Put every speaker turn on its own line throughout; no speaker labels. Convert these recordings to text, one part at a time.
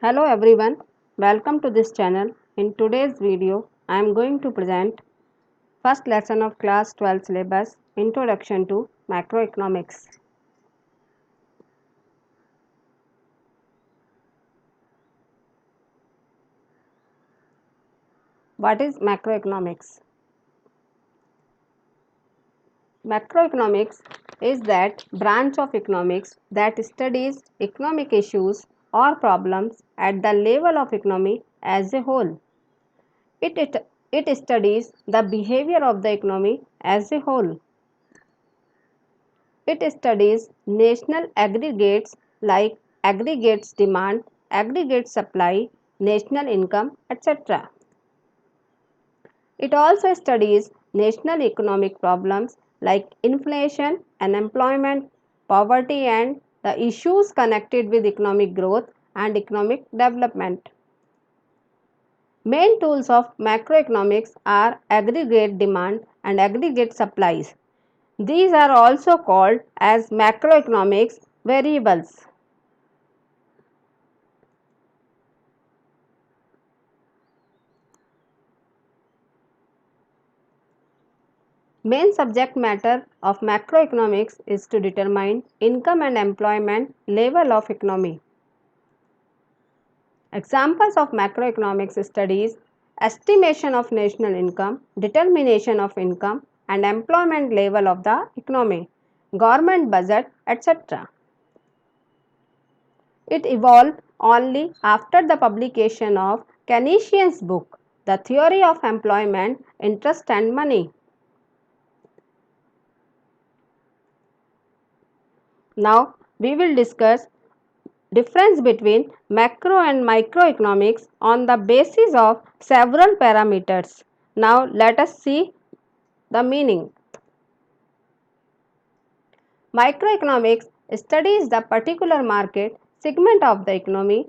Hello everyone, welcome to this channel. In today's video, I am going to present first lesson of class 12 syllabus Introduction to Macroeconomics. What is macroeconomics? Macroeconomics is that branch of economics that studies economic issues or problems at the level of economy as a whole. It studies the behavior of the economy as a whole. It studies national aggregates like aggregates demand, aggregate supply, national income, etc. It also studies national economic problems like inflation, unemployment, poverty, and the issues connected with economic growth and economic development. Main tools of macroeconomics are aggregate demand and aggregate supplies. These are also called as macroeconomics variables. Main subject matter of macroeconomics is to determine income and employment level of economy. Examples of macroeconomics studies: estimation of national income, determination of income and employment level of the economy, government budget, etc. It evolved only after the publication of Keynesian's book, The Theory of Employment, Interest and Money. Now we will discuss difference between macro and microeconomics on the basis of several parameters. Now let us see the meaning. Microeconomics studies the particular market segment of the economy.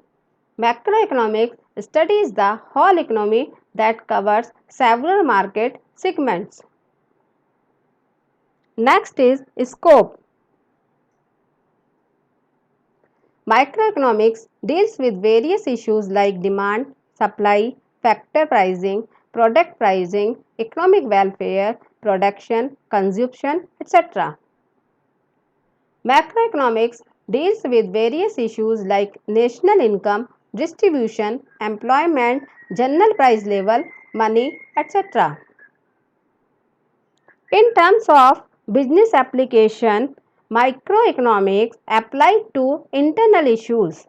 Macroeconomics studies the whole economy that covers several market segments. Next is scope. Microeconomics deals with various issues like demand, supply, factor pricing, product pricing, economic welfare, production, consumption, etc. Macroeconomics deals with various issues like national income, distribution, employment, general price level, money, etc. In terms of business application, microeconomics apply to internal issues,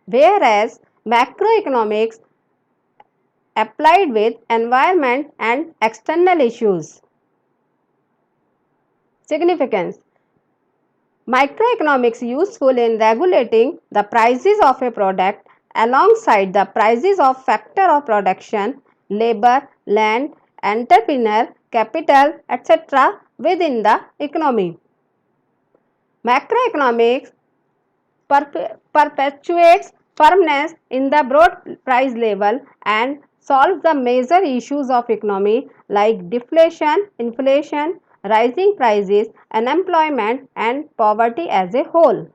whereas macroeconomics applied with environment and external issues. Significance: microeconomics useful in regulating the prices of a product alongside the prices of factor of production, labor, land, entrepreneur, capital, etc. within the economy. Macroeconomics perpetuates firmness in the broad price level and solves the major issues of economy like deflation, inflation, rising prices, unemployment and poverty as a whole.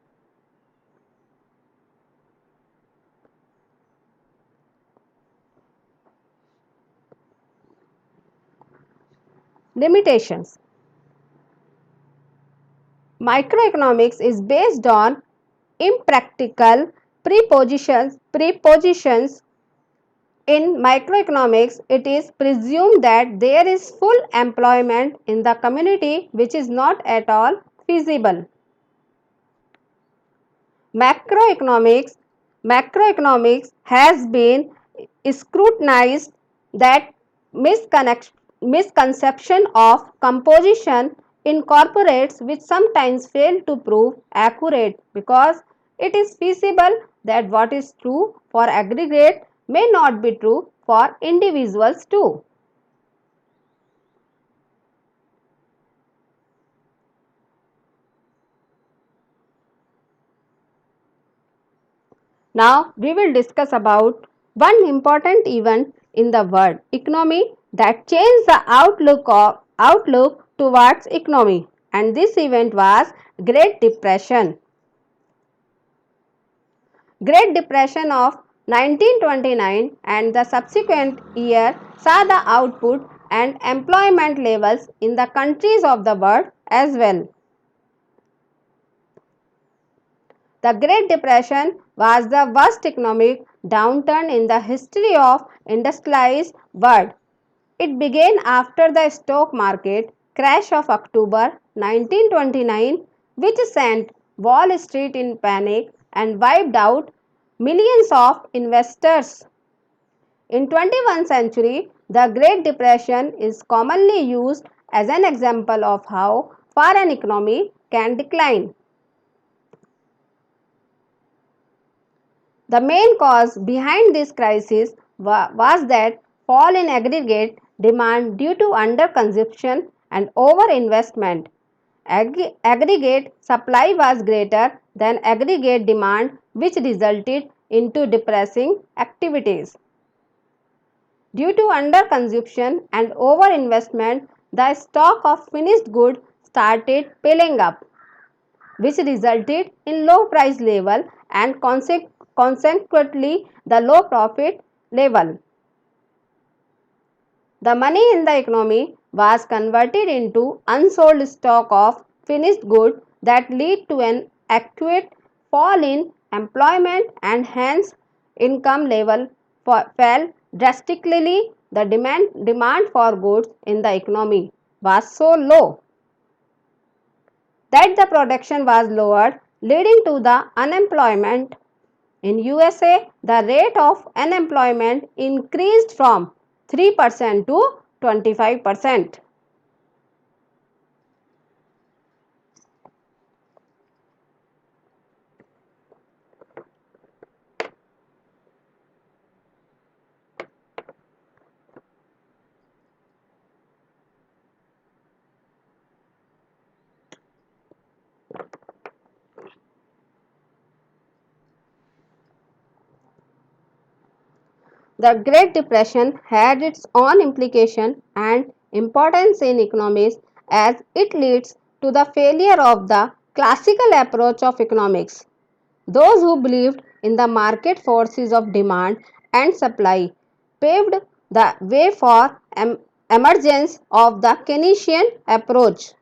Limitations: microeconomics is based on impractical prepositions. In microeconomics, it is presumed that there is full employment in the community, which is not at all feasible. Macroeconomics Macroeconomics has been scrutinized that misconception of composition in corporates which sometimes fail to prove accurate because it is feasible that what is true for aggregate may not be true for individuals too. Now we will discuss about one important event in the world economy that changed the outlook towards economy, and this event was Great Depression. Great Depression of 1929 and the subsequent year saw the output and employment levels in the countries of the world as well. The Great Depression was the worst economic downturn in the history of industrialized world. It began after the stock market crash of October 1929, which sent Wall Street in panic and wiped out millions of investors. In 21st century, the Great Depression is commonly used as an example of how far an economy can decline. The main cause behind this crisis was that fall in aggregate demand due to underconsumption and overinvestment. Aggregate supply was greater than aggregate demand, which resulted into depressing activities. Due to underconsumption and overinvestment, the stock of finished goods started piling up, which resulted in low price level and consequently the low profit level. The money in the economy was converted into unsold stock of finished goods that lead to an acute fall in employment and hence income level fell drastically. The demand for goods in the economy was so low that the production was lowered, leading to the unemployment. In USA, the rate of unemployment increased from 3% to 25%. The Great Depression had its own implication and importance in economics as it leads to the failure of the classical approach of economics. Those who believed in the market forces of demand and supply paved the way for emergence of the Keynesian approach.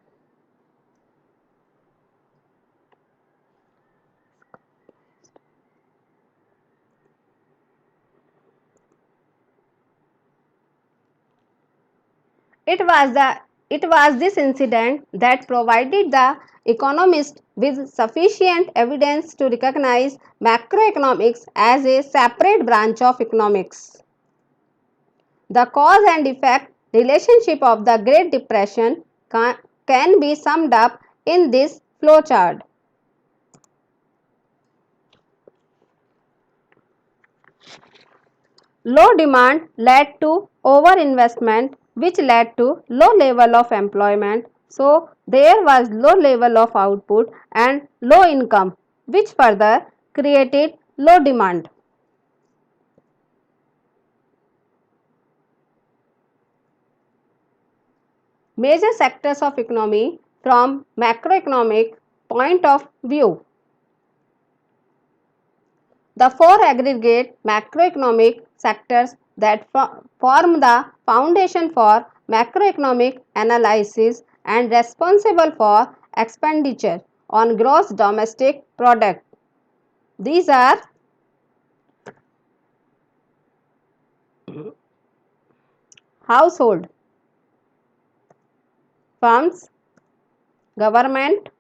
It was this incident that provided the economists with sufficient evidence to recognize macroeconomics as a separate branch of economics. The cause and effect relationship of the Great Depression can be summed up in this flowchart. Low demand led to overinvestment, which led to low level of employment. So there was low level of output and low income, which further created low demand. Major sectors of economy from macroeconomic point of view. The four aggregate macroeconomic sectors that form the foundation for macroeconomic analysis and responsible for expenditure on gross domestic product. These are household, firms, government,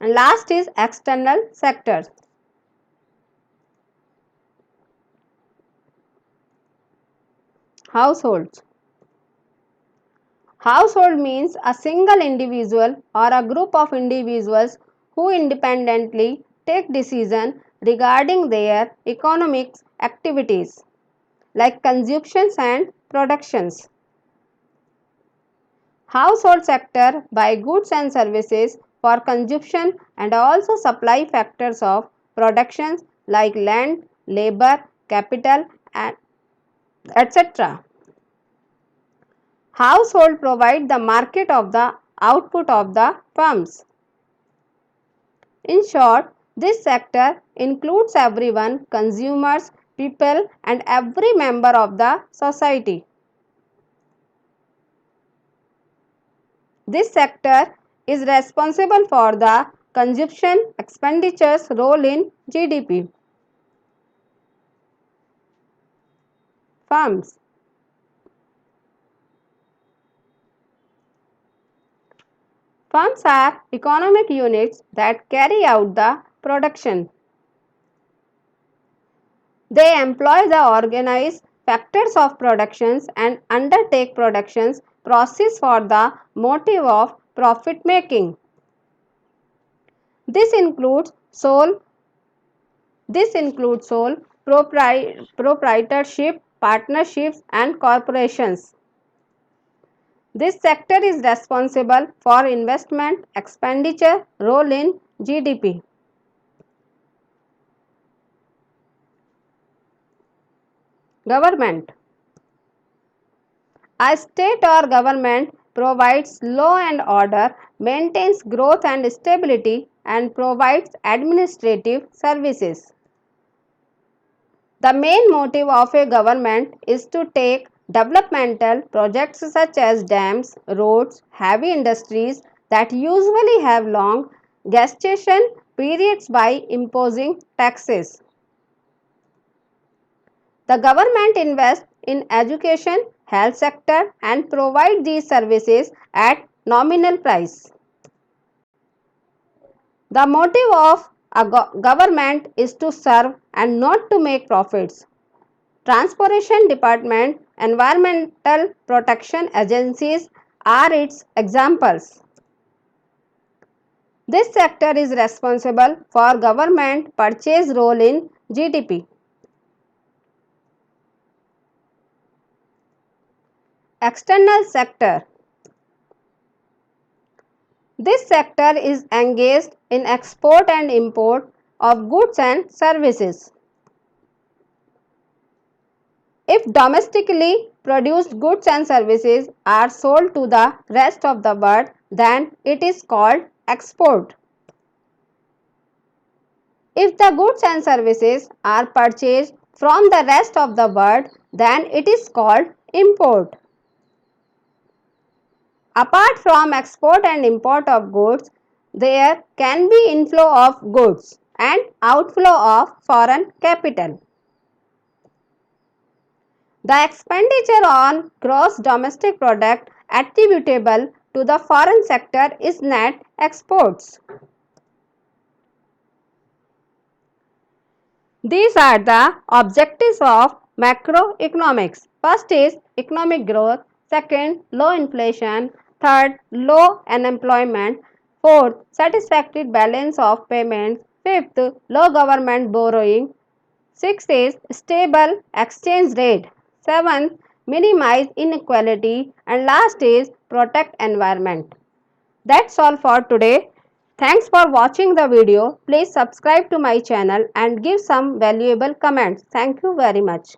and last is external sectors. Households. Household means a single individual or a group of individuals who independently take decisions regarding their economic activities like consumptions and productions. Household sector buy goods and services for consumption and also supply factors of productions like land, labor, capital and etc. Household provide the market of the output of the firms. In short, This sector includes everyone, consumers, people and every member of the society. This sector is responsible for the consumption expenditures role in GDP. Firms. Firms are economic units that carry out the production. They employ the organized factors of productions and undertake productions process for the motive of profit making. This includes sole proprietorship, partnerships and corporations. This sector is responsible for investment expenditure role in GDP. Government. A state or government provides law and order, maintains growth and stability, and provides administrative services. The main motive of a government is to take developmental projects such as dams, roads, heavy industries that usually have long gestation periods by imposing taxes. The government invests in education, health sector and provide these services at nominal price. The motive of a government is to serve and not to make profits. Transportation Department, environmental protection agencies are its examples. This sector is responsible for government purchase role in GDP. External sector. This sector is engaged in export and import of goods and services. If domestically produced goods and services are sold to the rest of the world, then it is called export. If the goods and services are purchased from the rest of the world, then it is called import. Apart from export and import of goods, there can be inflow of goods and outflow of foreign capital. The expenditure on gross domestic product attributable to the foreign sector is net exports. These are the objectives of macroeconomics. First is economic growth, second low inflation, third low unemployment, fourth satisfactory balance of payments, fifth low government borrowing, sixth is stable exchange rate, seventh minimize inequality and last is protect environment. That's all for today. Thanks for watching the video. Please subscribe to my channel and give some valuable comments. Thank you very much.